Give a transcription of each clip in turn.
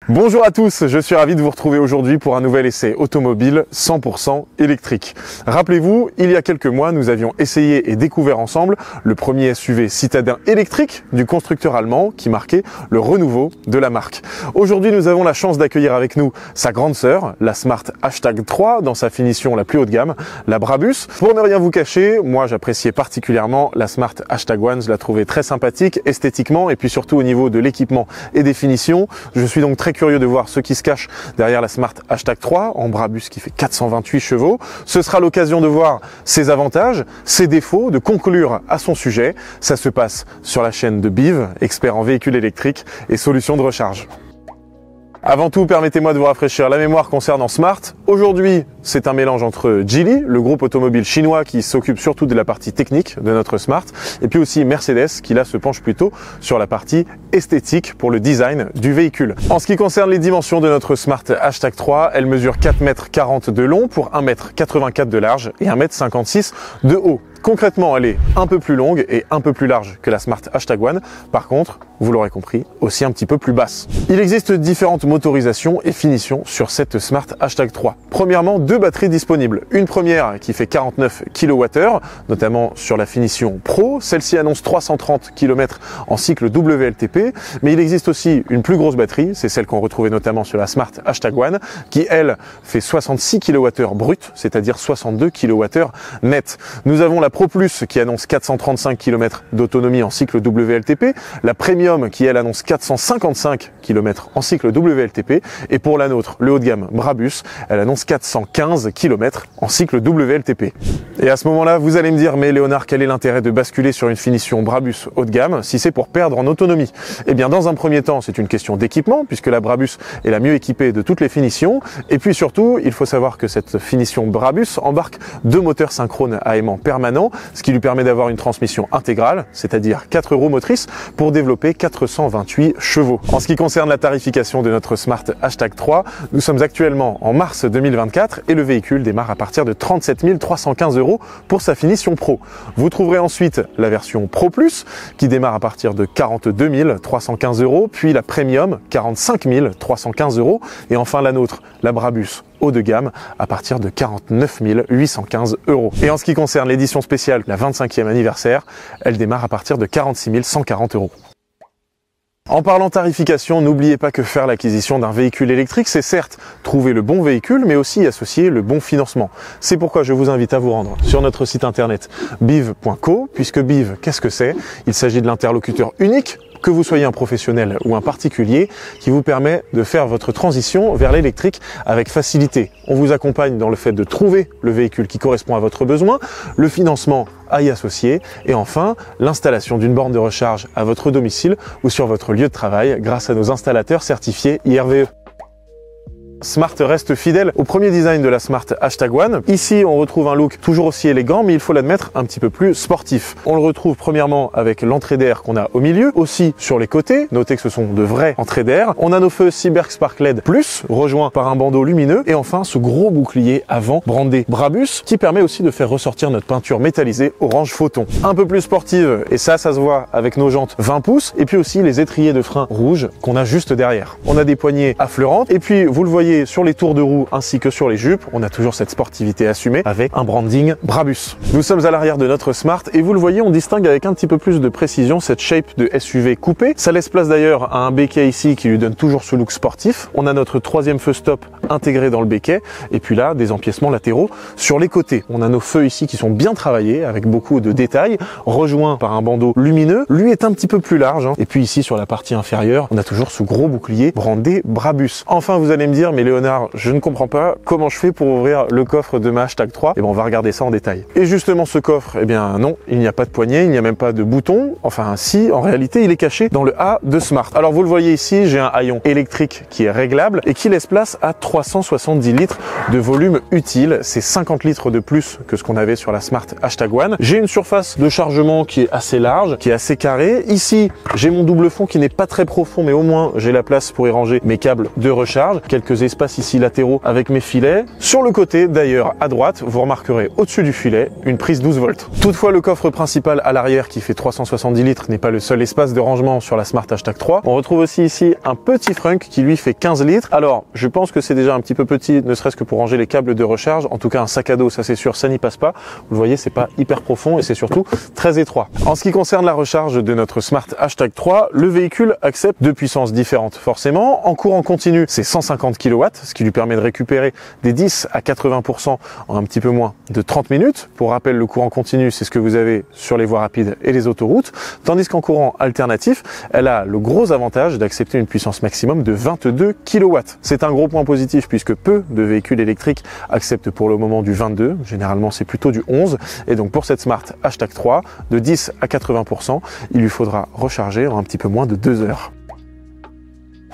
Bonjour à tous, je suis ravi de vous retrouver aujourd'hui pour un nouvel essai automobile 100% électrique. Rappelez-vous, il y a quelques mois, nous avions essayé et découvert ensemble le premier SUV citadin électrique du constructeur allemand qui marquait le renouveau de la marque. Aujourd'hui, nous avons la chance d'accueillir avec nous sa grande sœur, la Smart #3 dans sa finition la plus haut de gamme, la Brabus. Pour ne rien vous cacher, moi j'appréciais particulièrement la Smart #1, je la trouvais très sympathique esthétiquement et puis surtout au niveau de l'équipement et des finitions. Je suis donc très curieux de voir ce qui se cache derrière la Smart #3 en Brabus qui fait 428 chevaux. Ce sera l'occasion de voir ses avantages, ses défauts, de conclure à son sujet. Ça se passe sur la chaîne de BIV, expert en véhicules électriques et solutions de recharge. Avant tout, permettez-moi de vous rafraîchir la mémoire concernant Smart. Aujourd'hui, c'est un mélange entre Geely, le groupe automobile chinois qui s'occupe surtout de la partie technique de notre Smart, et puis aussi Mercedes qui là se penche plutôt sur la partie esthétique pour le design du véhicule. En ce qui concerne les dimensions de notre Smart #3, elle mesure 4,40 m de long pour 1,84 m de large et 1,56 m de haut. Concrètement, elle est un peu plus longue et un peu plus large que la Smart #1. Par contre, vous l'aurez compris, aussi un petit peu plus basse. Il existe différentes motorisations et finitions sur cette Smart #3. Premièrement, deux batteries disponibles. Une première qui fait 49 kWh, notamment sur la finition Pro. Celle-ci annonce 330 km en cycle WLTP. Mais il existe aussi une plus grosse batterie, c'est celle qu'on retrouvait notamment sur la Smart #1, qui elle fait 66 kWh brut, c'est-à-dire 62 kWh net. Nous avons la Pro Plus qui annonce 435 km d'autonomie en cycle WLTP, la Premium qui elle annonce 455 km en cycle WLTP, et pour la nôtre, le haut de gamme Brabus, elle annonce 415 km en cycle WLTP. Et à ce moment-là, vous allez me dire, mais Léonard, quel est l'intérêt de basculer sur une finition Brabus haut de gamme si c'est pour perdre en autonomie? Eh bien, dans un premier temps, c'est une question d'équipement, puisque la Brabus est la mieux équipée de toutes les finitions, et puis surtout, il faut savoir que cette finition Brabus embarque deux moteurs synchrones à aimant permanent, ce qui lui permet d'avoir une transmission intégrale, c'est-à-dire 4 roues motrices pour développer 428 chevaux. En ce qui concerne la tarification de notre Smart #3, nous sommes actuellement en mars 2024 et le véhicule démarre à partir de 37 315 € pour sa finition Pro. Vous trouverez ensuite la version Pro Plus qui démarre à partir de 42 315 €, puis la Premium 45 315 € et enfin la nôtre, la Brabus haut de gamme à partir de 49 815 €. Et en ce qui concerne l'édition spéciale, la 25e anniversaire, elle démarre à partir de 46 140 €. En parlant tarification, n'oubliez pas que faire l'acquisition d'un véhicule électrique, c'est certes trouver le bon véhicule, mais aussi y associer le bon financement. C'est pourquoi je vous invite à vous rendre sur notre site internet biv.co, puisque BIV, qu'est-ce que c'est? Il s'agit de l'interlocuteur unique, que vous soyez un professionnel ou un particulier, qui vous permet de faire votre transition vers l'électrique avec facilité. On vous accompagne dans le fait de trouver le véhicule qui correspond à votre besoin, le financement à y associer et enfin l'installation d'une borne de recharge à votre domicile ou sur votre lieu de travail grâce à nos installateurs certifiés IRVE. Smart reste fidèle au premier design de la Smart #1. Ici, on retrouve un look toujours aussi élégant, mais il faut l'admettre, un petit peu plus sportif. On le retrouve premièrement avec l'entrée d'air qu'on a au milieu, aussi sur les côtés. Notez que ce sont de vraies entrées d'air. On a nos feux Cyberk Spark LED Plus, rejoints par un bandeau lumineux. Et enfin, ce gros bouclier avant brandé Brabus, qui permet aussi de faire ressortir notre peinture métallisée orange photon. Un peu plus sportive, et ça se voit avec nos jantes 20 pouces, et puis aussi les étriers de frein rouges qu'on a juste derrière. On a des poignées affleurantes, et puis vous le voyez sur les tours de roue ainsi que sur les jupes, on a toujours cette sportivité assumée avec un branding Brabus. Nous sommes à l'arrière de notre Smart et vous le voyez, on distingue avec un petit peu plus de précision cette shape de SUV coupé. Ça laisse place d'ailleurs à un béquet ici qui lui donne toujours ce look sportif. On a notre troisième feu stop intégré dans le béquet et puis là, des empiècements latéraux sur les côtés. On a nos feux ici qui sont bien travaillés avec beaucoup de détails, rejoints par un bandeau lumineux. Lui est un petit peu plus large, hein. Et puis ici sur la partie inférieure, on a toujours ce gros bouclier brandé Brabus. Enfin, vous allez me dire, mais Léonard, je ne comprends pas comment je fais pour ouvrir le coffre de ma #3. Et bien, on va regarder ça en détail. Et justement, ce coffre, eh bien non, il n'y a pas de poignée, il n'y a même pas de bouton. Enfin, si, en réalité, il est caché dans le A de Smart. Alors, vous le voyez ici, j'ai un haillon électrique qui est réglable et qui laisse place à 370 litres de volume utile. C'est 50 litres de plus que ce qu'on avait sur la Smart #1. J'ai une surface de chargement qui est assez large, qui est assez carrée. Ici, j'ai mon double fond qui n'est pas très profond, mais au moins, j'ai la place pour y ranger mes câbles de recharge. Quelques espaces ici latéraux avec mes filets. Sur le côté, d'ailleurs, à droite, vous remarquerez au-dessus du filet une prise 12 volts. Toutefois, le coffre principal à l'arrière qui fait 370 litres n'est pas le seul espace de rangement sur la Smart #3. On retrouve aussi ici un petit frunk qui lui fait 15 litres. Alors, je pense que c'est déjà un petit peu petit, ne serait-ce que pour ranger les câbles de recharge. En tout cas, un sac à dos, ça c'est sûr, ça n'y passe pas. Vous le voyez, c'est pas hyper profond et c'est surtout très étroit. En ce qui concerne la recharge de notre Smart #3, le véhicule accepte deux puissances différentes. Forcément, en courant continu, c'est 150 kW, ce qui lui permet de récupérer des 10 à 80% en un petit peu moins de 30 minutes. Pour rappel, le courant continu, c'est ce que vous avez sur les voies rapides et les autoroutes, tandis qu'en courant alternatif, elle a le gros avantage d'accepter une puissance maximum de 22 kW. C'est un gros point positif puisque peu de véhicules électriques acceptent pour le moment du 22, généralement c'est plutôt du 11, et donc pour cette Smart #3, de 10 à 80%, il lui faudra recharger en un petit peu moins de 2 heures.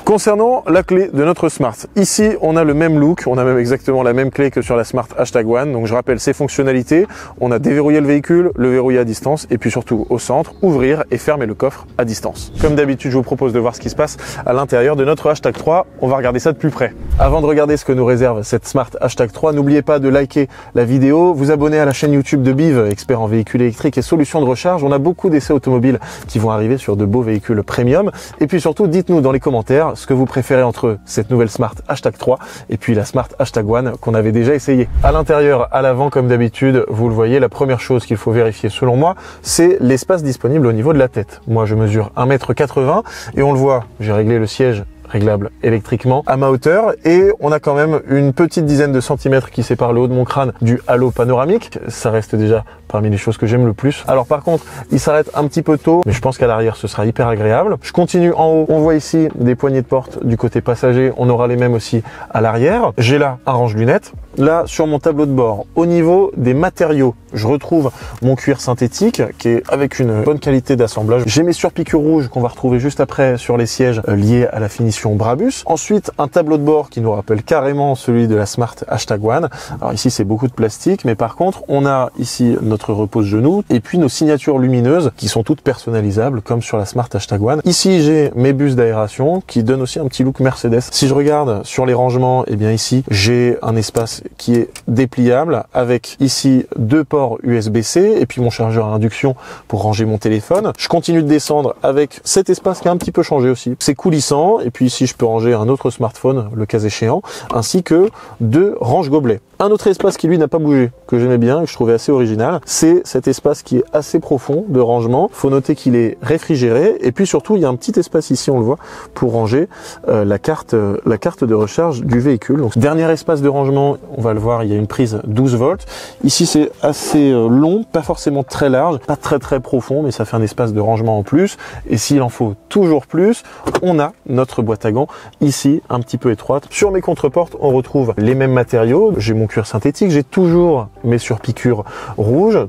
Concernant la clé de notre Smart, ici on a le même look, on a même exactement la même clé que sur la Smart #1, donc je rappelle ses fonctionnalités, on a déverrouillé le véhicule, le verrouillé à distance et puis surtout au centre, ouvrir et fermer le coffre à distance. Comme d'habitude, je vous propose de voir ce qui se passe à l'intérieur de notre #3, on va regarder ça de plus près. Avant de regarder ce que nous réserve cette Smart #3, n'oubliez pas de liker la vidéo, vous abonner à la chaîne YouTube de Biv, expert en véhicules électriques et solutions de recharge. On a beaucoup d'essais automobiles qui vont arriver sur de beaux véhicules premium, et puis surtout dites-nous dans les commentaires ce que vous préférez entre cette nouvelle Smart #3 et puis la Smart #1 qu'on avait déjà essayé. À l'intérieur, à l'avant, comme d'habitude, vous le voyez, la première chose qu'il faut vérifier selon moi, c'est l'espace disponible au niveau de la tête. Moi, je mesure 1,80 m et on le voit, j'ai réglé le siège réglable électriquement à ma hauteur et on a quand même une petite dizaine de centimètres qui sépare le haut de mon crâne du halo panoramique. Ça reste déjà parmi les choses que j'aime le plus. Alors par contre, il s'arrête un petit peu tôt, mais je pense qu'à l'arrière ce sera hyper agréable. Je continue en haut, on voit ici des poignées de porte du côté passager, on aura les mêmes aussi à l'arrière. J'ai là un range-lunettes. Là, sur mon tableau de bord, au niveau des matériaux, je retrouve mon cuir synthétique qui est avec une bonne qualité d'assemblage. J'ai mes surpiqûres rouges qu'on va retrouver juste après sur les sièges liés à la finition Brabus. Ensuite, un tableau de bord qui nous rappelle carrément celui de la Smart #1. Alors ici, c'est beaucoup de plastique, mais par contre, on a ici notre repose-genou et puis nos signatures lumineuses qui sont toutes personnalisables comme sur la Smart #1. Ici, j'ai mes bus d'aération qui donnent aussi un petit look Mercedes. Si je regarde sur les rangements, eh bien ici, j'ai un espace qui est dépliable avec ici deux ports USB-C et puis mon chargeur à induction pour ranger mon téléphone. Je continue de descendre avec cet espace qui a un petit peu changé aussi. C'est coulissant et puis ici je peux ranger un autre smartphone le cas échéant ainsi que deux range-gobelets. Un autre espace qui lui n'a pas bougé, que j'aimais bien et que je trouvais assez original, c'est cet espace qui est assez profond de rangement. Faut noter qu'il est réfrigéré et puis surtout il y a un petit espace ici, on le voit, pour ranger la carte de recharge du véhicule. Donc dernier espace de rangement, on va le voir, il y a une prise 12 volts. Ici c'est assez long, pas forcément très large, pas très profond, mais ça fait un espace de rangement en plus. Et s'il en faut toujours plus, on a notre boîte à gants ici, un petit peu étroite. Sur mes contreportes, on retrouve les mêmes matériaux. J'ai mon cuir synthétique, j'ai toujours mes surpiqûres rouges.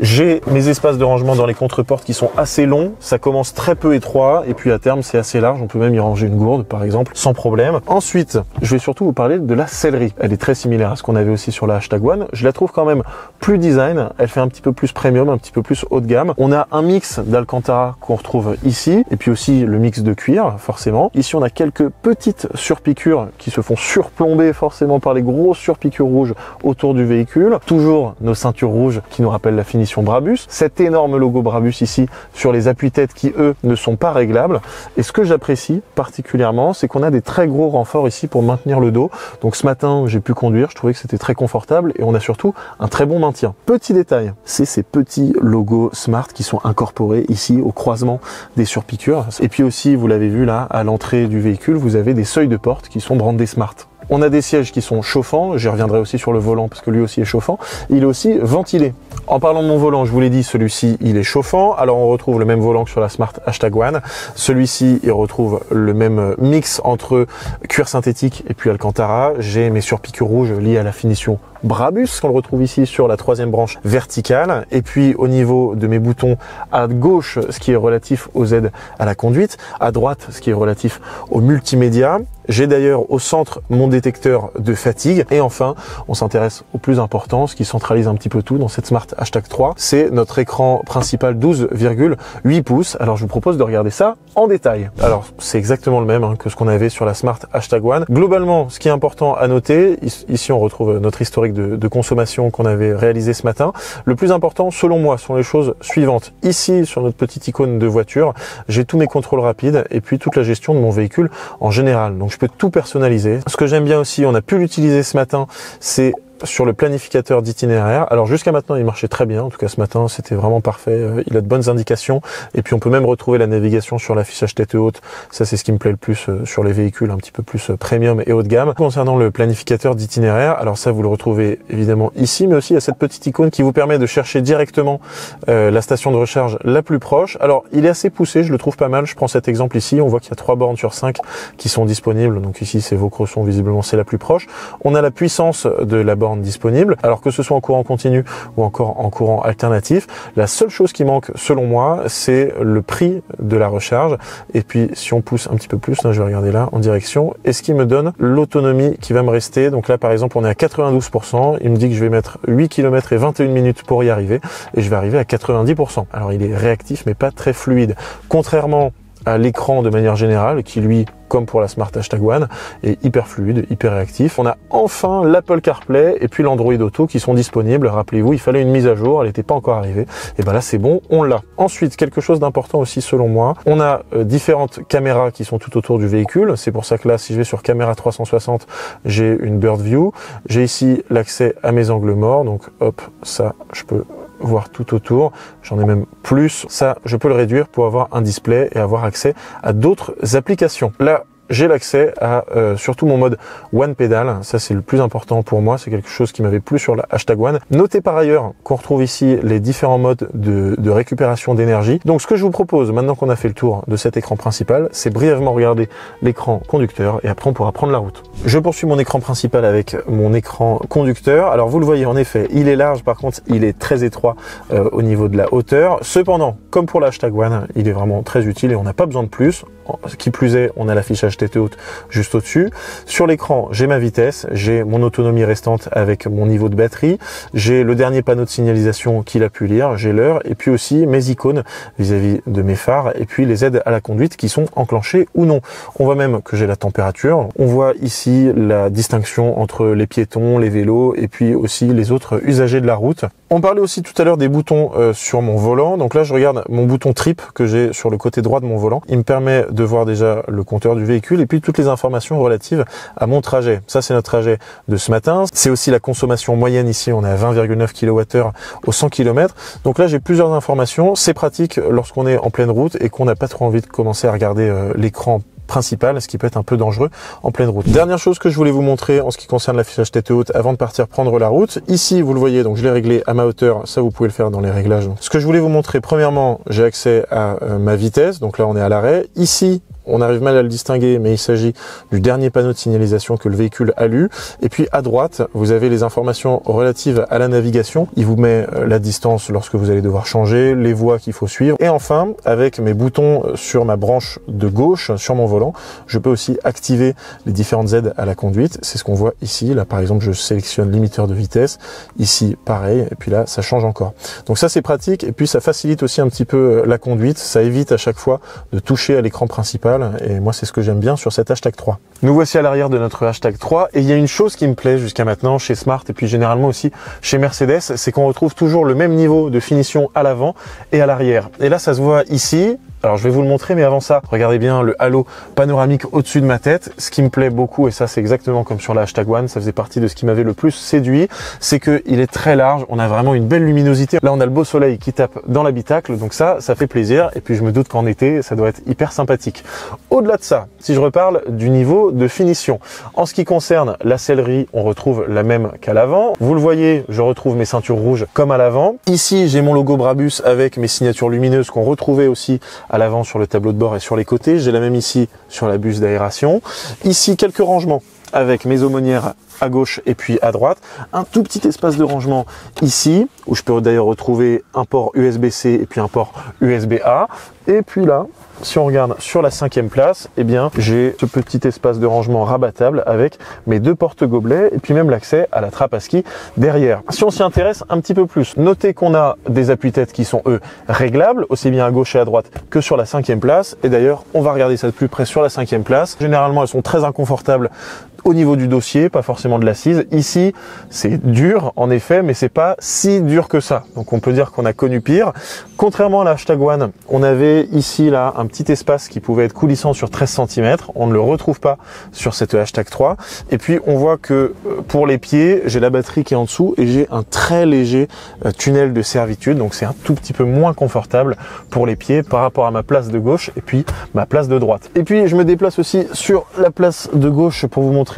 J'ai mes espaces de rangement dans les contreportes qui sont assez longs, ça commence très peu étroit et puis à terme c'est assez large, on peut même y ranger une gourde par exemple sans problème. Ensuite, je vais surtout vous parler de la sellerie. Elle est très similaire à ce qu'on avait aussi sur la #1, je la trouve quand même plus design, elle fait un petit peu plus premium, un petit peu plus haut de gamme. On a un mix d'Alcantara qu'on retrouve ici et puis aussi le mix de cuir forcément. Ici on a quelques petites surpiqûres qui se font surplomber forcément par les grosses surpiqûres rouges autour du véhicule. Toujours nos ceintures rouges qui nous rappellent la finition Brabus, cet énorme logo Brabus ici sur les appuis-têtes qui eux ne sont pas réglables. Et ce que j'apprécie particulièrement, c'est qu'on a des très gros renforts ici pour maintenir le dos. Donc ce matin j'ai pu conduire, je trouvais que c'était très confortable et on a surtout un très bon maintien. Petit détail, c'est ces petits logos Smart qui sont incorporés ici au croisement des surpiqûres. Et puis aussi, vous l'avez vu là, à l'entrée du véhicule, vous avez des seuils de porte qui sont brandés Smart. On a des sièges qui sont chauffants, j'y reviendrai aussi sur le volant parce que lui aussi est chauffant. Il est aussi ventilé. En parlant de mon volant, je vous l'ai dit, celui-ci il est chauffant. Alors on retrouve le même volant que sur la Smart #1. Celui-ci il retrouve le même mix entre cuir synthétique et puis Alcantara. J'ai mes surpiqûres rouges liées à la finition Brabus qu'on le retrouve ici sur la troisième branche verticale. Et puis au niveau de mes boutons, à gauche ce qui est relatif aux aides à la conduite, à droite ce qui est relatif au multimédia. J'ai d'ailleurs au centre mon détecteur de fatigue. Et enfin, on s'intéresse au plus important, ce qui centralise un petit peu tout dans cette Smart #3, c'est notre écran principal 12,8 pouces. Alors je vous propose de regarder ça en détail. Alors c'est exactement le même que ce qu'on avait sur la Smart #1. Globalement, ce qui est important à noter, ici on retrouve notre historique de consommation qu'on avait réalisé ce matin. Le plus important selon moi sont les choses suivantes. Ici sur notre petite icône de voiture, j'ai tous mes contrôles rapides et puis toute la gestion de mon véhicule en général. Donc je peux tout personnaliser. Ce que j'aime bien aussi, on a pu l'utiliser ce matin, c'est sur le planificateur d'itinéraire. Alors jusqu'à maintenant il marchait très bien, en tout cas ce matin c'était vraiment parfait, il a de bonnes indications et puis on peut même retrouver la navigation sur l'affichage tête haute. Ça c'est ce qui me plaît le plus sur les véhicules un petit peu plus premium et haut de gamme. Concernant le planificateur d'itinéraire, alors ça vous le retrouvez évidemment ici, mais aussi il y a cette petite icône qui vous permet de chercher directement la station de recharge la plus proche. Alors il est assez poussé, je le trouve pas mal. Je prends cet exemple ici, on voit qu'il y a 3 bornes sur 5 qui sont disponibles, donc ici c'est Vaucresson, visiblement c'est la plus proche. On a la puissance de la borne disponible, alors que ce soit en courant continu ou encore en courant alternatif. La seule chose qui manque selon moi, c'est le prix de la recharge. Et puis si on pousse un petit peu plus, là, je vais regarder là en direction, et ce qui me donne l'autonomie qui va me rester. Donc là par exemple on est à 92%, il me dit que je vais mettre 8 km et 21 minutes pour y arriver, et je vais arriver à 90%. Alors il est réactif mais pas très fluide. Contrairement à l'écran de manière générale, qui lui, comme pour la Smart #1, est hyper fluide, hyper réactif. On a enfin l'Apple CarPlay et puis l'Android Auto qui sont disponibles. Rappelez-vous, il fallait une mise à jour, elle n'était pas encore arrivée. Et ben là, c'est bon, on l'a. Ensuite, quelque chose d'important aussi selon moi, on a différentes caméras qui sont tout autour du véhicule. C'est pour ça que là, si je vais sur caméra 360, j'ai une Bird View. J'ai ici l'accès à mes angles morts. Donc hop, ça, je peux voir tout autour. J'en ai même plus. Ça, je peux le réduire pour avoir un display et avoir accès à d'autres applications. Là, j'ai l'accès à surtout mon mode One Pedal. Ça, c'est le plus important pour moi. C'est quelque chose qui m'avait plu sur la #1. Notez par ailleurs qu'on retrouve ici les différents modes de récupération d'énergie. Donc, ce que je vous propose, maintenant qu'on a fait le tour de cet écran principal, c'est brièvement regarder l'écran conducteur et après, on pourra prendre la route. Je poursuis mon écran principal avec mon écran conducteur. Alors, vous le voyez, en effet, il est large. Par contre, il est très étroit au niveau de la hauteur. Cependant, comme pour la #1, il est vraiment très utile et on n'a pas besoin de plus. Qui plus est, on a l'affichage tête haute juste au-dessus. Sur l'écran, j'ai ma vitesse, j'ai mon autonomie restante avec mon niveau de batterie, j'ai le dernier panneau de signalisation qu'il a pu lire, j'ai l'heure, et puis aussi mes icônes vis-à-vis de mes phares, et puis les aides à la conduite qui sont enclenchées ou non. On voit même que j'ai la température. On voit ici la distinction entre les piétons, les vélos, et puis aussi les autres usagers de la route. On parlait aussi tout à l'heure des boutons sur mon volant. Donc là, je regarde mon bouton trip que j'ai sur le côté droit de mon volant. Il me permet de voir déjà le compteur du véhicule et puis toutes les informations relatives à mon trajet. Ça, c'est notre trajet de ce matin. C'est aussi la consommation moyenne ici. On est à 20,9 kWh au 100 km. Donc là, j'ai plusieurs informations. C'est pratique lorsqu'on est en pleine route et qu'on n'a pas trop envie de commencer à regarder l'écran principal, ce qui peut être un peu dangereux en pleine route. Dernière chose que je voulais vous montrer en ce qui concerne l'affichage tête haute avant de partir prendre la route. Ici, vous le voyez, donc je l'ai réglé à ma hauteur. Ça, vous pouvez le faire dans les réglages. Ce que je voulais vous montrer, premièrement, j'ai accès à ma vitesse. Donc là, on est à l'arrêt. Ici, on arrive mal à le distinguer, mais il s'agit du dernier panneau de signalisation que le véhicule a lu. Et puis à droite, vous avez les informations relatives à la navigation. Il vous met la distance lorsque vous allez devoir changer, les voies qu'il faut suivre. Et enfin, avec mes boutons sur ma branche de gauche, sur mon volant, je peux aussi activer les différentes aides à la conduite. C'est ce qu'on voit ici. Là, par exemple, je sélectionne limiteur de vitesse. Ici, pareil. Et puis là, ça change encore. Donc ça, c'est pratique. Et puis, ça facilite aussi un petit peu la conduite. Ça évite à chaque fois de toucher à l'écran principal. Et moi, c'est ce que j'aime bien sur cette #3. Nous voici à l'arrière de notre #3 et il y a une chose qui me plaît jusqu'à maintenant chez Smart et puis généralement aussi chez Mercedes, c'est qu'on retrouve toujours le même niveau de finition à l'avant et à l'arrière. Et là, ça se voit ici. Alors je vais vous le montrer, mais avant ça, regardez bien le halo panoramique au-dessus de ma tête. Ce qui me plaît beaucoup, et ça c'est exactement comme sur la #1, ça faisait partie de ce qui m'avait le plus séduit, c'est qu'il est très large, on a vraiment une belle luminosité. Là on a le beau soleil qui tape dans l'habitacle, donc ça fait plaisir. Et puis je me doute qu'en été, ça doit être hyper sympathique. Au-delà de ça, si je reparle du niveau de finition, en ce qui concerne la sellerie, on retrouve la même qu'à l'avant. Vous le voyez, je retrouve mes ceintures rouges comme à l'avant. Ici, j'ai mon logo Brabus avec mes signatures lumineuses qu'on retrouvait aussi à l'avant sur le tableau de bord et sur les côtés. J'ai la même ici sur la buse d'aération. Ici, quelques rangements avec mes aumônières à gauche et puis à droite. Un tout petit espace de rangement ici, où je peux d'ailleurs retrouver un port USB-C et puis un port USB-A. Et puis là, si on regarde sur la 5e place, eh bien, j'ai ce petit espace de rangement rabattable avec mes 2 porte-gobelets et puis même l'accès à la trappe à ski derrière. Si on s'y intéresse un petit peu plus, notez qu'on a des appuis-têtes qui sont eux réglables, aussi bien à gauche et à droite que sur la 5e place. Et d'ailleurs, on va regarder ça de plus près sur la 5e place. Généralement, elles sont très inconfortables au niveau du dossier, pas forcément de l'assise. Ici, c'est dur en effet, mais c'est pas si dur que ça. Donc on peut dire qu'on a connu pire. Contrairement à la Hashtag One, on avait ici là un petit espace qui pouvait être coulissant sur 13 cm. On ne le retrouve pas sur cette Hashtag 3. Et puis on voit que pour les pieds, j'ai la batterie qui est en dessous et j'ai un très léger tunnel de servitude. Donc c'est un tout petit peu moins confortable pour les pieds par rapport à ma place de gauche et puis ma place de droite. Et puis je me déplace aussi sur la place de gauche pour vous montrer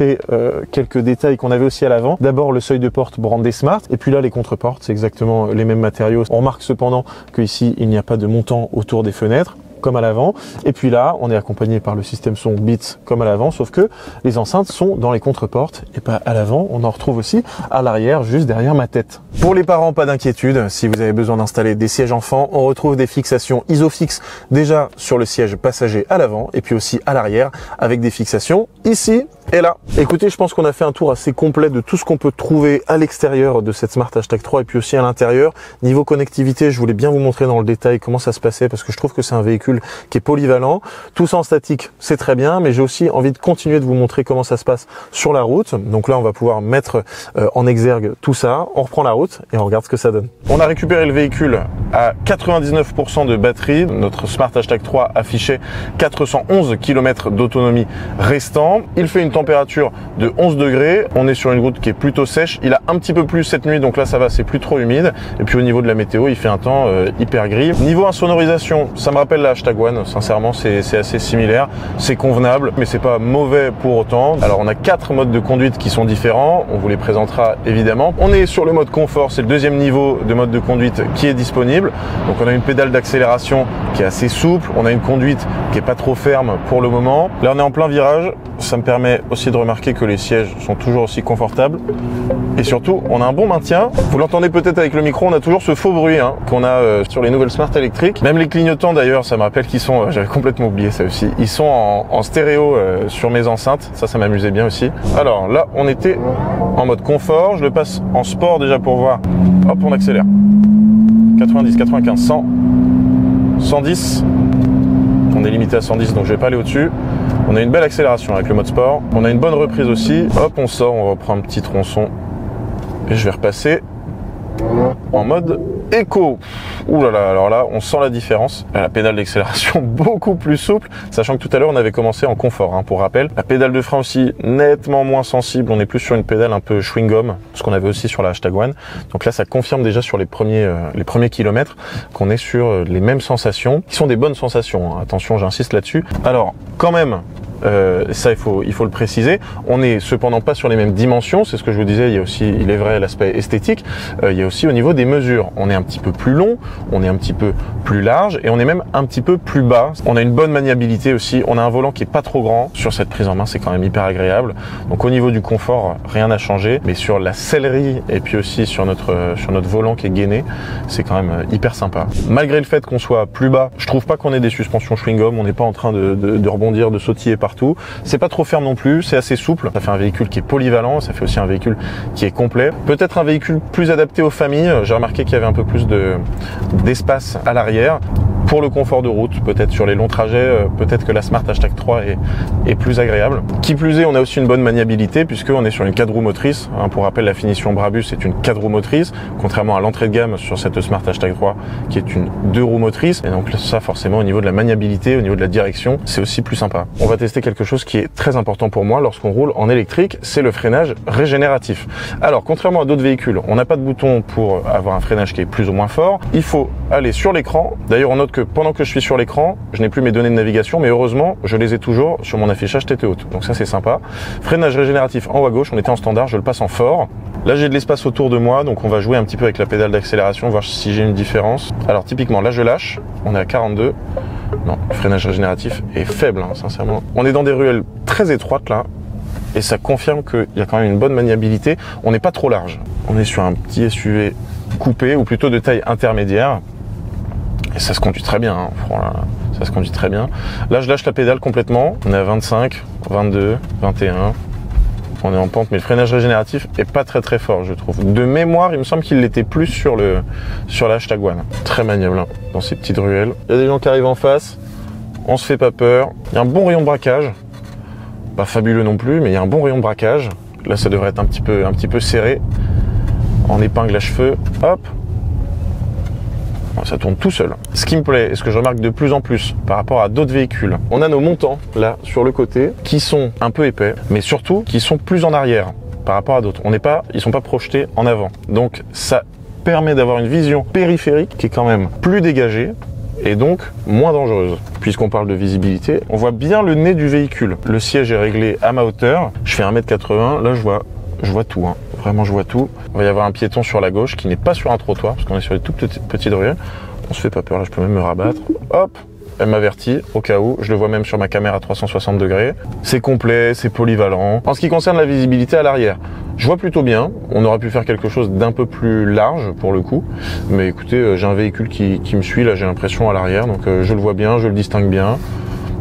quelques détails qu'on avait aussi à l'avant. D'abord le seuil de porte brandé Smart et puis là les contreportes, c'est exactement les mêmes matériaux. On remarque cependant qu'ici il n'y a pas de montant autour des fenêtres comme à l'avant. Et puis là, on est accompagné par le système son Beats comme à l'avant, sauf que les enceintes sont dans les contreportes et pas à l'avant. On en retrouve aussi à l'arrière, juste derrière ma tête. Pour les parents, pas d'inquiétude. Si vous avez besoin d'installer des sièges enfants, on retrouve des fixations Isofix déjà sur le siège passager à l'avant et puis aussi à l'arrière avec des fixations ici et là. Écoutez, je pense qu'on a fait un tour assez complet de tout ce qu'on peut trouver à l'extérieur de cette Smart Hashtag 3 et puis aussi à l'intérieur. Niveau connectivité, je voulais bien vous montrer dans le détail comment ça se passait parce que je trouve que c'est un véhicule qui est polyvalent. Tout ça en statique, c'est très bien, mais j'ai aussi envie de continuer de vous montrer comment ça se passe sur la route. Donc là, on va pouvoir mettre en exergue tout ça. On reprend la route et on regarde ce que ça donne. On a récupéré le véhicule à 99% de batterie. Notre Smart Hashtag 3 affichait 411 km d'autonomie restant. Il fait une température de 11 degrés. On est sur une route qui est plutôt sèche. Il a un petit peu plu cette nuit, donc là ça va, c'est plus trop humide. Et puis au niveau de la météo, il fait un temps hyper gris. Niveau insonorisation, ça me rappelle la Hashtag One. Sincèrement, c'est assez similaire. C'est convenable, mais c'est pas mauvais pour autant. Alors on a 4 modes de conduite qui sont différents. On vous les présentera évidemment. On est sur le mode confort. C'est le deuxième niveau de mode de conduite qui est disponible. Donc on a une pédale d'accélération qui est assez souple. On a une conduite qui est pas trop ferme pour le moment. Là on est en plein virage. Ça me permet aussi de remarquer que les sièges sont toujours aussi confortables. Et surtout, on a un bon maintien. Vous l'entendez peut-être avec le micro, on a toujours ce faux bruit qu'on a sur les nouvelles Smart électriques. Même les clignotants d'ailleurs, ça me rappelle qu'ils sont, j'avais complètement oublié ça aussi, ils sont en stéréo sur mes enceintes. Ça m'amusait bien aussi. Alors là, on était en mode confort. Je le passe en sport déjà pour voir. Hop, on accélère. 90, 95, 100, 110. On est limité à 110, donc je vais pas aller au-dessus. On a une belle accélération avec le mode sport. On a une bonne reprise aussi. Hop, on sort, on reprend un petit tronçon. Et je vais repasser en mode éco. Ouh là là, alors là, on sent la différence. La pédale d'accélération beaucoup plus souple, sachant que tout à l'heure, on avait commencé en confort, pour rappel. La pédale de frein aussi nettement moins sensible. On est plus sur une pédale un peu chewing-gum, ce qu'on avait aussi sur la Hashtag One. Donc là, ça confirme déjà sur les premiers kilomètres qu'on est sur les mêmes sensations, qui sont des bonnes sensations. Attention, j'insiste là-dessus. Alors, quand même, ça il faut le préciser, on n'est cependant pas sur les mêmes dimensions, c'est ce que je vous disais, il y a aussi, il est vrai, l'aspect esthétique, il y a aussi au niveau des mesures, on est un petit peu plus long, on est un petit peu plus large et on est même un petit peu plus bas. On a une bonne maniabilité aussi, on a un volant qui est pas trop grand, sur cette prise en main c'est quand même hyper agréable, donc au niveau du confort rien n'a changé, mais sur la sellerie et puis aussi sur notre volant qui est gainé, c'est quand même hyper sympa. Malgré le fait qu'on soit plus bas, je trouve pas qu'on ait des suspensions chewing-gum, on n'est pas en train de rebondir, de sautiller partout. C'est pas trop ferme non plus, c'est assez souple. Ça fait un véhicule qui est polyvalent, ça fait aussi un véhicule qui est complet. Peut-être un véhicule plus adapté aux familles. J'ai remarqué qu'il y avait un peu plus d'espace à l'arrière. Pour le confort de route, peut-être sur les longs trajets, peut-être que la Smart Hashtag 3 est plus agréable. Qui plus est, on a aussi une bonne maniabilité puisqu'on est sur une 4 roues motrices. Pour rappel, la finition Brabus est une 4 roues motrices, contrairement à l'entrée de gamme sur cette Smart Hashtag 3 qui est une 2 roues motrices. Et donc ça, forcément, au niveau de la maniabilité, au niveau de la direction, c'est aussi plus sympa. On va tester quelque chose qui est très important pour moi lorsqu'on roule en électrique, c'est le freinage régénératif. Alors, contrairement à d'autres véhicules, on n'a pas de bouton pour avoir un freinage qui est plus ou moins fort. Il faut aller sur l'écran. D'ailleurs, on note que pendant que je suis sur l'écran, je n'ai plus mes données de navigation, mais heureusement, je les ai toujours sur mon affichage tête haute. Donc ça, c'est sympa. Freinage régénératif en haut à gauche, on était en standard, je le passe en fort. Là, j'ai de l'espace autour de moi, donc on va jouer un petit peu avec la pédale d'accélération, voir si j'ai une différence. Alors typiquement, là, je lâche, on est à 42. Non, le freinage régénératif est faible, sincèrement. On est dans des ruelles très étroites, là. et ça confirme qu'il y a quand même une bonne maniabilité. On n'est pas trop large. On est sur un petit SUV coupé ou plutôt de taille intermédiaire et ça se conduit très bien. Ça se conduit très bien. Là, je lâche la pédale complètement. On est à 25, 22, 21. On est en pente, mais le freinage régénératif est pas très fort, je trouve. De mémoire, il me semble qu'il l'était plus sur la Hashtag One. Très maniable hein, dans ces petites ruelles. Il y a des gens qui arrivent en face. On se fait pas peur. Il y a un bon rayon de braquage. Pas fabuleux non plus, mais il y a un bon rayon de braquage. Là, ça devrait être un petit peu serré. En épingle à cheveux. Hop. Ça tourne tout seul. Ce qui me plaît et ce que je remarque de plus en plus par rapport à d'autres véhicules, on a nos montants là sur le côté qui sont un peu épais, mais surtout qui sont plus en arrière par rapport à d'autres. Ils sont pas projetés en avant. Donc ça permet d'avoir une vision périphérique qui est quand même plus dégagée et donc moins dangereuse. Puisqu'on parle de visibilité, on voit bien le nez du véhicule. Le siège est réglé à ma hauteur. Je fais 1m80, là je vois tout, hein. Vraiment je vois tout. Il va y avoir un piéton sur la gauche qui n'est pas sur un trottoir parce qu'on est sur des toutes petites ruelles. On se fait pas peur, là je peux même me rabattre. Hop, elle m'avertit au cas où, je le vois même sur ma caméra à 360 degrés. C'est complet, c'est polyvalent. En ce qui concerne la visibilité à l'arrière, je vois plutôt bien. On aurait pu faire quelque chose d'un peu plus large pour le coup. Mais écoutez, j'ai un véhicule qui me suit, là j'ai l'impression à l'arrière, donc je le vois bien, je le distingue bien.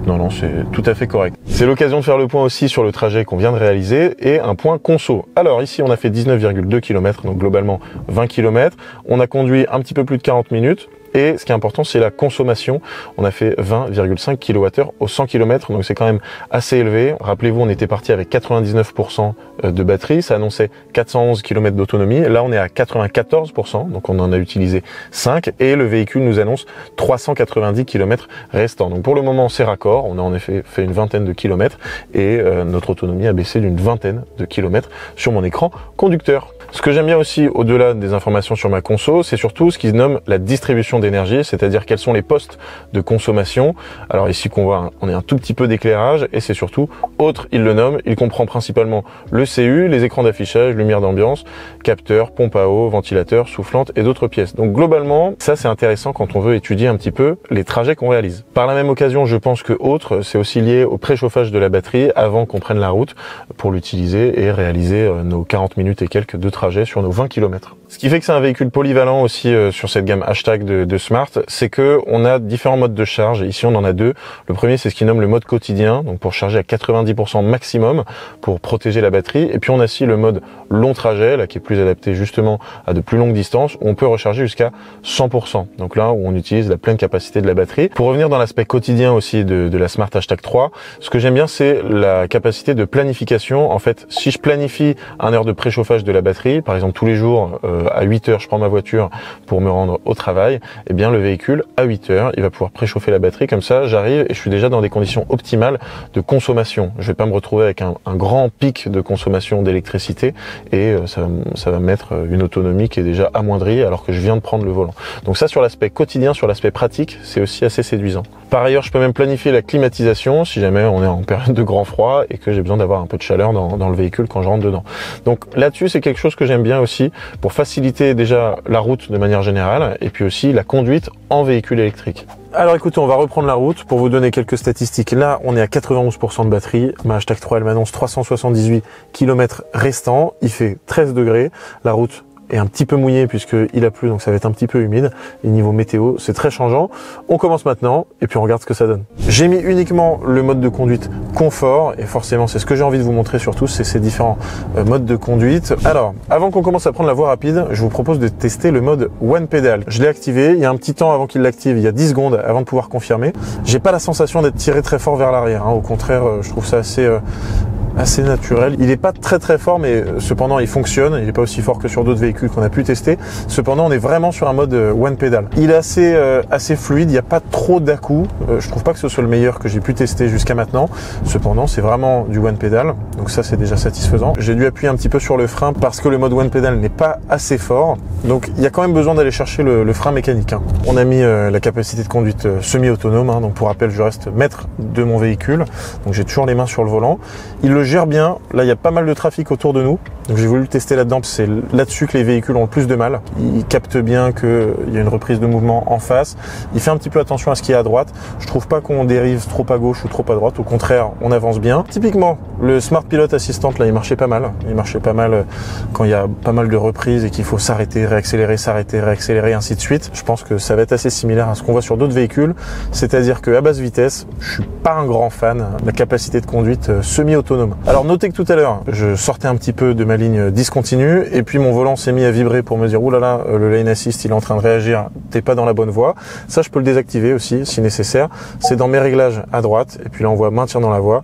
Non, c'est tout à fait correct. C'est l'occasion de faire le point aussi sur le trajet qu'on vient de réaliser et un point conso. Alors ici, on a fait 19,2 km, donc globalement 20 km. On a conduit un petit peu plus de 40 minutes. Et ce qui est important, c'est la consommation. On a fait 20,5 kWh au 100 km, donc c'est quand même assez élevé. Rappelez-vous, on était parti avec 99% de batterie, ça annonçait 411 km d'autonomie. Là, on est à 94%, donc on en a utilisé 5, et le véhicule nous annonce 390 km restants. Donc pour le moment, c'est raccord. On a en effet fait une vingtaine de kilomètres, et notre autonomie a baissé d'une vingtaine de kilomètres sur mon écran conducteur. Ce que j'aime bien aussi, au-delà des informations sur ma conso, c'est surtout ce qui se nomme la distribution d'énergie, c'est-à-dire quels sont les postes de consommation. Alors ici qu'on voit, on est un tout petit peu d'éclairage et c'est surtout autre, il le nomme, il comprend principalement le CU, les écrans d'affichage, lumière d'ambiance, capteur, pompe à eau, ventilateur, soufflante et d'autres pièces. Donc globalement, ça c'est intéressant quand on veut étudier un petit peu les trajets qu'on réalise. Par la même occasion, je pense que autre, c'est aussi lié au préchauffage de la batterie avant qu'on prenne la route pour l'utiliser et réaliser nos 40 minutes et quelques de trajet sur nos 20 km. Ce qui fait que c'est un véhicule polyvalent aussi sur cette gamme Hashtag de Smart, c'est que on a différents modes de charge. Ici, on en a deux. Le premier, c'est ce qui nomme le mode quotidien, donc pour charger à 90% maximum pour protéger la batterie. Et puis on a aussi le mode long trajet, là qui est plus adapté justement à de plus longues distances, où on peut recharger jusqu'à 100%. Donc là, où on utilise la pleine capacité de la batterie. Pour revenir dans l'aspect quotidien aussi de la Smart Hashtag 3, ce que j'aime bien, c'est la capacité de planification. En fait, si je planifie un heure de préchauffage de la batterie, par exemple tous les jours à 8 heures, je prends ma voiture pour me rendre au travail, eh bien le véhicule à 8 heures, il va pouvoir préchauffer la batterie. Comme ça, j'arrive et je suis déjà dans des conditions optimales de consommation. Je vais pas me retrouver avec un grand pic de consommation d'électricité et ça va mettre une autonomie qui est déjà amoindrie alors que je viens de prendre le volant. Donc ça, sur l'aspect quotidien, sur l'aspect pratique, c'est aussi assez séduisant. Par ailleurs, je peux même planifier la climatisation si jamais on est en période de grand froid et que j'ai besoin d'avoir un peu de chaleur dans le véhicule quand je rentre dedans. Donc là-dessus, c'est quelque chose que j'aime bien aussi pour faciliter déjà la route de manière générale et puis aussi la conduite en véhicule électrique. Alors écoutez, on va reprendre la route pour vous donner quelques statistiques. Là, on est à 91% de batterie. Ma Hashtag 3, elle m'annonce 378 km restants. Il fait 13 degrés. La route est un petit peu mouillée puisqu'il a plu, donc ça va être un petit peu humide. Et niveau météo, c'est très changeant. On commence maintenant et puis on regarde ce que ça donne. J'ai mis uniquement le mode de conduite confort et forcément, c'est ce que j'ai envie de vous montrer surtout, c'est ces différents modes de conduite. Alors, avant qu'on commence à prendre la voie rapide, je vous propose de tester le mode One Pedal. Je l'ai activé, il y a un petit temps avant qu'il l'active, il y a 10 secondes avant de pouvoir confirmer. J'ai pas la sensation d'être tiré très fort vers l'arrière, hein. Au contraire, je trouve ça assez naturel. Il est pas très fort, mais cependant il fonctionne. Il est pas aussi fort que sur d'autres véhicules qu'on a pu tester. Cependant, on est vraiment sur un mode One Pedal. Il est assez fluide. Il n'y a pas trop d'à-coups. Je trouve pas que ce soit le meilleur que j'ai pu tester jusqu'à maintenant. Cependant, c'est vraiment du One Pedal. Donc ça, c'est déjà satisfaisant. J'ai dû appuyer un petit peu sur le frein parce que le mode One Pedal n'est pas assez fort. Donc il y a quand même besoin d'aller chercher le frein mécanique, hein. On a mis la capacité de conduite semi-autonome, hein. Donc pour rappel, je reste maître de mon véhicule. Donc j'ai toujours les mains sur le volant. Il le gère bien. Là, il y a pas mal de trafic autour de nous. Donc j'ai voulu le tester là-dedans, parce que c'est là-dessus que les véhicules ont le plus de mal. Il capte bien qu'il y a une reprise de mouvement en face. Il fait un petit peu attention à ce qu'il y a à droite. Je trouve pas qu'on dérive trop à gauche ou trop à droite. Au contraire, on avance bien. Typiquement, le Smart Pilot Assistant, là, il marchait pas mal. Il marchait pas mal quand il y a pas mal de reprises et qu'il faut s'arrêter, réaccélérer, ainsi de suite. Je pense que ça va être assez similaire à ce qu'on voit sur d'autres véhicules. C'est-à-dire qu'à basse vitesse, je suis pas un grand fan de la capacité de conduite semi-autonome. Alors notez que tout à l'heure, je sortais un petit peu de ma ligne discontinue et puis mon volant s'est mis à vibrer pour me dire oulala, le lane assist il est en train de réagir, t'es pas dans la bonne voie. Ça je peux le désactiver aussi si nécessaire. C'est dans mes réglages à droite et puis là on voit maintien dans la voie.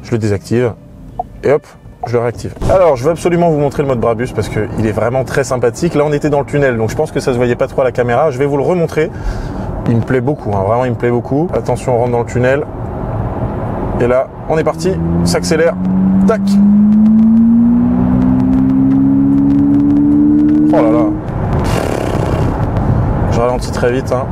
Je le désactive et hop, je le réactive. Alors je veux absolument vous montrer le mode Brabus parce que il est vraiment très sympathique. Là on était dans le tunnel donc je pense que ça se voyait pas trop à la caméra. Je vais vous le remontrer. Il me plaît beaucoup, hein. Vraiment il me plaît beaucoup. Attention, on rentre dans le tunnel. Et là, on est parti, s'accélère, tac. Oh là là. Je ralentis très vite, hein.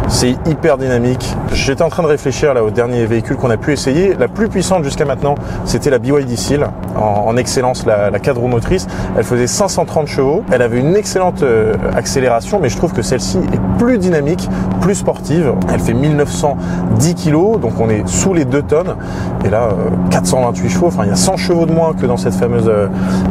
C'est hyper dynamique. J'étais en train de réfléchir là au dernier véhicule qu'on a pu essayer. La plus puissante jusqu'à maintenant, c'était la BYD Seal, en excellence la 4 roues motrices. Elle faisait 530 chevaux. Elle avait une excellente accélération, mais je trouve que celle-ci est plus dynamique, plus sportive. Elle fait 1910 kg, donc on est sous les 2 tonnes. Et là, 428 chevaux. Enfin, il y a 100 chevaux de moins que dans cette fameuse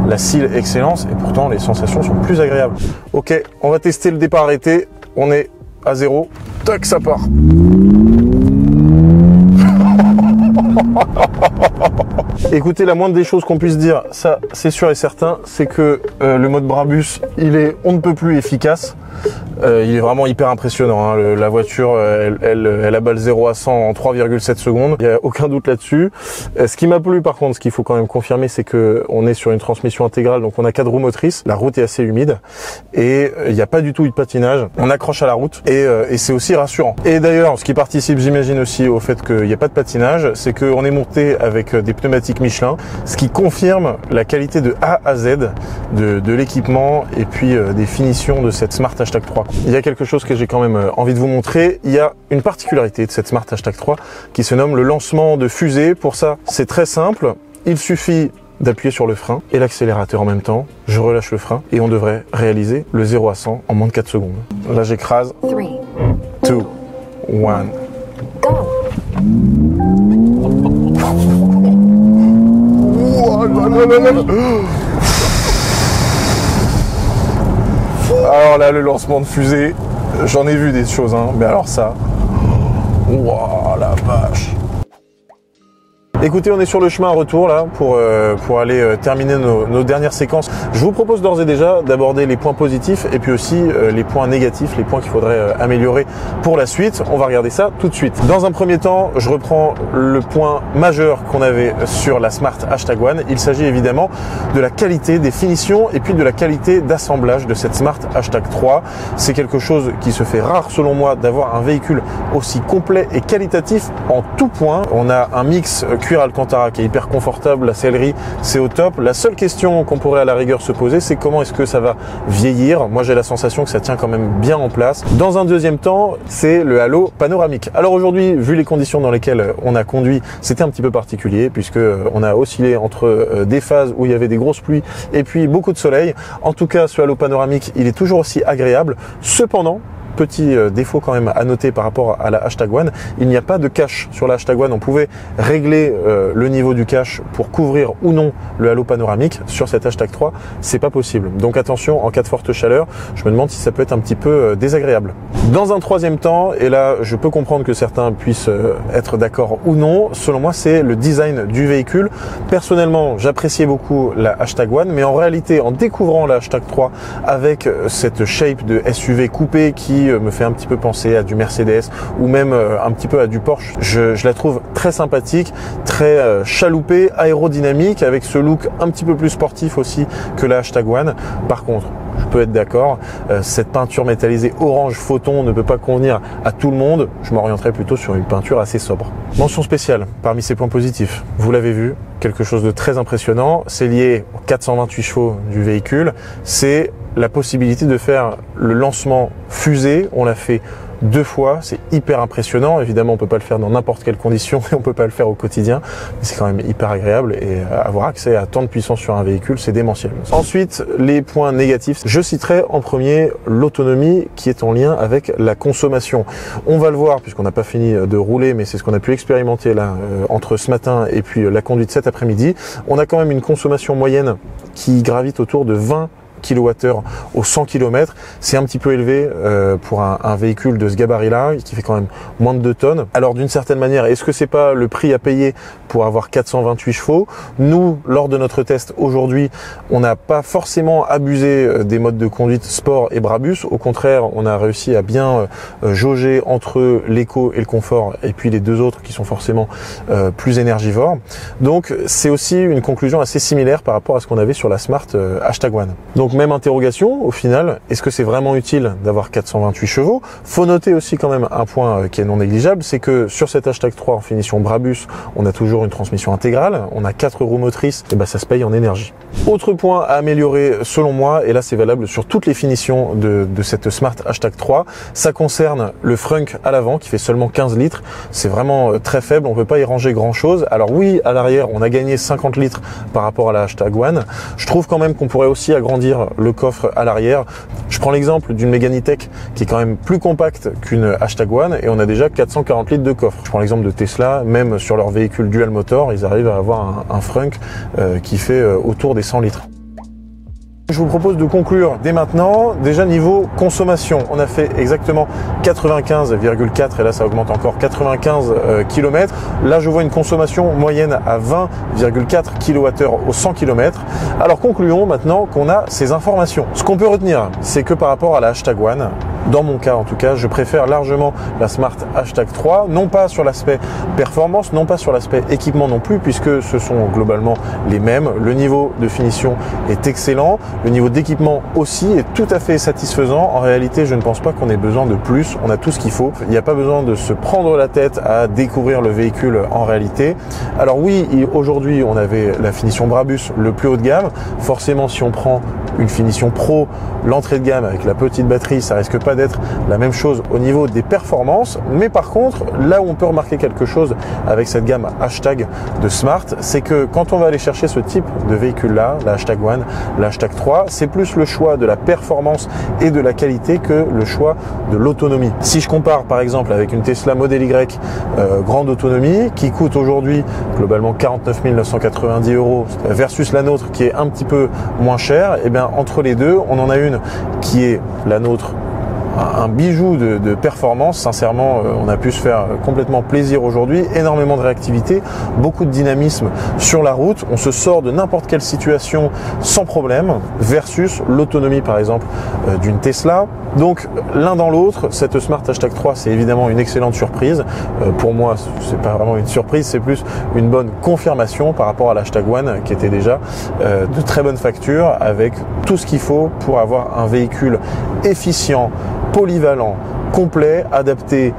la Seal Excellence. Et pourtant, les sensations sont plus agréables. Ok, on va tester le départ arrêté. On est à 0. Tac, ça part. Écoutez, la moindre des choses qu'on puisse dire, ça c'est sûr et certain, c'est que le mode Brabus, il est on ne peut plus efficace. Il est vraiment hyper impressionnant, hein. La voiture, elle abat le 0 à 100 en 3,7 secondes. Il n'y a aucun doute là-dessus. Ce qui m'a plu par contre, ce qu'il faut quand même confirmer, c'est que on est sur une transmission intégrale, donc on a 4 roues motrices. La route est assez humide et il n'y a pas du tout eu de patinage. On accroche à la route et c'est aussi rassurant. Et d'ailleurs, ce qui participe, j'imagine aussi au fait qu'il n'y a pas de patinage, c'est qu'on est monté avec des pneumatiques Michelin, ce qui confirme la qualité de A à Z de l'équipement et puis des finitions de cette Smart Hashtag 3. Il y a quelque chose que j'ai quand même envie de vous montrer. Il y a une particularité de cette Smart Hashtag 3 qui se nomme le lancement de fusée. Pour ça, c'est très simple. Il suffit d'appuyer sur le frein et l'accélérateur en même temps. Je relâche le frein et on devrait réaliser le 0 à 100 en moins de 4 secondes. Là, j'écrase. 3, 2, 1. Go! Alors là, le lancement de fusée, j'en ai vu des choses, hein, mais alors ça, waouh, la vache. Écoutez, on est sur le chemin retour là pour aller terminer nos dernières séquences. Je vous propose d'ores et déjà d'aborder les points positifs et puis aussi les points négatifs, les points qu'il faudrait améliorer pour la suite. On va regarder ça tout de suite. Dans un premier temps, je reprends le point majeur qu'on avait sur la Smart Hashtag One. Il s'agit évidemment de la qualité des finitions et puis de la qualité d'assemblage de cette Smart Hashtag 3. C'est quelque chose qui se fait rare selon moi d'avoir un véhicule aussi complet et qualitatif en tout point. On a un mix cuir Alcantara qui est hyper confortable, la sellerie c'est au top. La seule question qu'on pourrait à la rigueur se poser, c'est comment est-ce que ça va vieillir. Moi j'ai la sensation que ça tient quand même bien en place. Dans un deuxième temps, c'est le halo panoramique. Alors aujourd'hui, vu les conditions dans lesquelles on a conduit, c'était un petit peu particulier puisque on a oscillé entre des phases où il y avait des grosses pluies et puis beaucoup de soleil. En tout cas, ce halo panoramique, il est toujours aussi agréable. Cependant, petit défaut quand même à noter par rapport à la Hashtag One, il n'y a pas de cache sur la Hashtag One. On pouvait régler le niveau du cache pour couvrir ou non le halo panoramique. Sur cette Hashtag 3, c'est pas possible. Donc attention, en cas de forte chaleur, je me demande si ça peut être un petit peu désagréable. Dans un troisième temps, et là je peux comprendre que certains puissent être d'accord ou non, selon moi c'est le design du véhicule. Personnellement, j'appréciais beaucoup la Hashtag One, mais en réalité, en découvrant la Hashtag 3 avec cette shape de SUV coupé qui me fait un petit peu penser à du Mercedes ou même un petit peu à du Porsche. Je la trouve très sympathique, très chaloupée, aérodynamique, avec ce look un petit peu plus sportif aussi que la Hashtag One. Par contre, je peux être d'accord, cette peinture métallisée orange photon ne peut pas convenir à tout le monde. Je m'orienterai plutôt sur une peinture assez sobre. Mention spéciale parmi ces points positifs, vous l'avez vu, quelque chose de très impressionnant, c'est lié aux 428 chevaux du véhicule, c'est la possibilité de faire le lancement fusée. On l'a fait 2 fois. C'est hyper impressionnant. Évidemment, on peut pas le faire dans n'importe quelle condition et on peut pas le faire au quotidien. Mais c'est quand même hyper agréable et avoir accès à tant de puissance sur un véhicule, c'est démentiel. Ensuite, les points négatifs. Je citerai en premier l'autonomie qui est en lien avec la consommation. On va le voir puisqu'on n'a pas fini de rouler, mais c'est ce qu'on a pu expérimenter là entre ce matin et puis la conduite cet après-midi. On a quand même une consommation moyenne qui gravite autour de 20 kWh au 100 km. C'est un petit peu élevé pour un véhicule de ce gabarit-là, qui fait quand même moins de 2 tonnes. Alors d'une certaine manière, est-ce que c'est pas le prix à payer pour avoir 428 chevaux? Nous, lors de notre test aujourd'hui, on n'a pas forcément abusé des modes de conduite sport et Brabus. Au contraire, on a réussi à bien jauger entre l'éco et le confort, et puis les deux autres qui sont forcément plus énergivores. Donc c'est aussi une conclusion assez similaire par rapport à ce qu'on avait sur la Smart #1. Donc même interrogation au final, est-ce que c'est vraiment utile d'avoir 428 chevaux? Faut noter aussi quand même un point qui est non négligeable, c'est que sur cette #3 en finition Brabus, on a toujours une transmission intégrale, on a 4 roues motrices, et ben ça se paye en énergie. Autre point à améliorer selon moi, et là c'est valable sur toutes les finitions de cette Smart #3, ça concerne le frunk à l'avant qui fait seulement 15 litres, c'est vraiment très faible, on peut pas y ranger grand chose. Alors oui, à l'arrière on a gagné 50 litres par rapport à la #1, je trouve quand même qu'on pourrait aussi agrandir le coffre à l'arrière. Je prends l'exemple d'une Megane E-Tech qui est quand même plus compacte qu'une #1 et on a déjà 440 litres de coffre. Je prends l'exemple de Tesla, même sur leur véhicule dual motor, ils arrivent à avoir un frunk qui fait autour des 100 litres. Je vous propose de conclure dès maintenant. Déjà niveau consommation, on a fait exactement 95,4 et là ça augmente encore 95 km. Là je vois une consommation moyenne à 20,4 kWh au 100 km. Alors concluons maintenant qu'on a ces informations. Ce qu'on peut retenir, c'est que par rapport à la #1, dans mon cas en tout cas, je préfère largement la Smart #3, non pas sur l'aspect performance, non pas sur l'aspect équipement non plus, puisque ce sont globalement les mêmes. Le niveau de finition est excellent. Le niveau d'équipement aussi est tout à fait satisfaisant. En réalité, je ne pense pas qu'on ait besoin de plus. On a tout ce qu'il faut. Il n'y a pas besoin de se prendre la tête à découvrir le véhicule en réalité. Alors oui, aujourd'hui, on avait la finition Brabus, le plus haut de gamme. Forcément, si on prend une finition pro, l'entrée de gamme avec la petite batterie, ça risque pas d'être la même chose au niveau des performances. Mais par contre, là où on peut remarquer quelque chose avec cette gamme hashtag de Smart, c'est que quand on va aller chercher ce type de véhicule-là, la #1, la #3, c'est plus le choix de la performance et de la qualité que le choix de l'autonomie. Si je compare par exemple avec une Tesla Model Y grande autonomie qui coûte aujourd'hui globalement 49 990 € versus la nôtre qui est un petit peu moins chère, et bien entre les deux, on en a une qui est la nôtre, un bijou de performance. Sincèrement, on a pu se faire complètement plaisir aujourd'hui, énormément de réactivité, beaucoup de dynamisme sur la route, on se sort de n'importe quelle situation sans problème, versus l'autonomie par exemple d'une Tesla. Donc l'un dans l'autre, cette Smart #3 c'est évidemment une excellente surprise. Pour moi, c'est pas vraiment une surprise, c'est plus une bonne confirmation par rapport à la #1 qui était déjà de très bonne facture, avec tout ce qu'il faut pour avoir un véhicule efficient, polyvalent, complet, adapté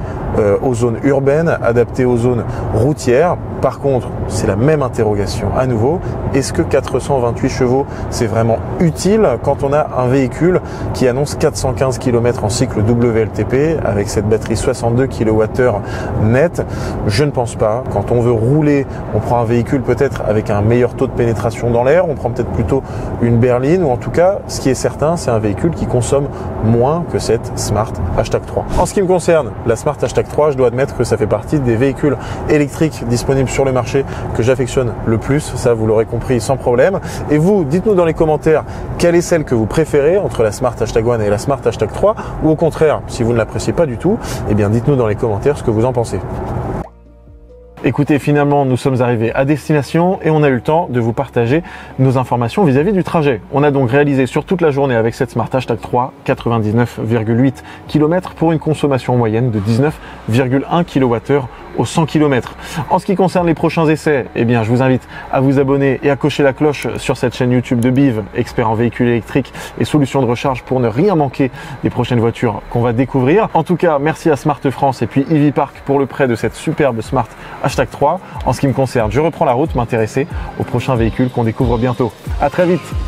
aux zones urbaines, adapté aux zones routières. Par contre, c'est la même interrogation à nouveau. Est-ce que 428 chevaux, c'est vraiment utile quand on a un véhicule qui annonce 415 km en cycle WLTP avec cette batterie 62 kWh net? Je ne pense pas. Quand on veut rouler, on prend un véhicule peut-être avec un meilleur taux de pénétration dans l'air, on prend peut-être plutôt une berline, ou en tout cas, ce qui est certain, c'est un véhicule qui consomme moins que cette Smart #3. En ce qui me concerne, la Smart #3, je dois admettre que ça fait partie des véhicules électriques disponibles sur le marché que j'affectionne le plus, ça vous l'aurez compris sans problème. Et vous, dites-nous dans les commentaires quelle est celle que vous préférez entre la Smart #1 et la Smart #3, ou au contraire, si vous ne l'appréciez pas du tout, eh bien dites-nous dans les commentaires ce que vous en pensez. Écoutez, finalement, nous sommes arrivés à destination et on a eu le temps de vous partager nos informations vis-à-vis du trajet. On a donc réalisé sur toute la journée avec cette Smart #3 99,8 km pour une consommation moyenne de 19,1 kWh au 100 km. En ce qui concerne les prochains essais, eh bien, je vous invite à vous abonner et à cocher la cloche sur cette chaîne YouTube de Biv, expert en véhicules électriques et solutions de recharge, pour ne rien manquer des prochaines voitures qu'on va découvrir. En tout cas, merci à Smart France et puis EV Park pour le prêt de cette superbe Smart #3. En ce qui me concerne, je reprends la route, m'intéresser aux prochains véhicules qu'on découvre bientôt. À très vite!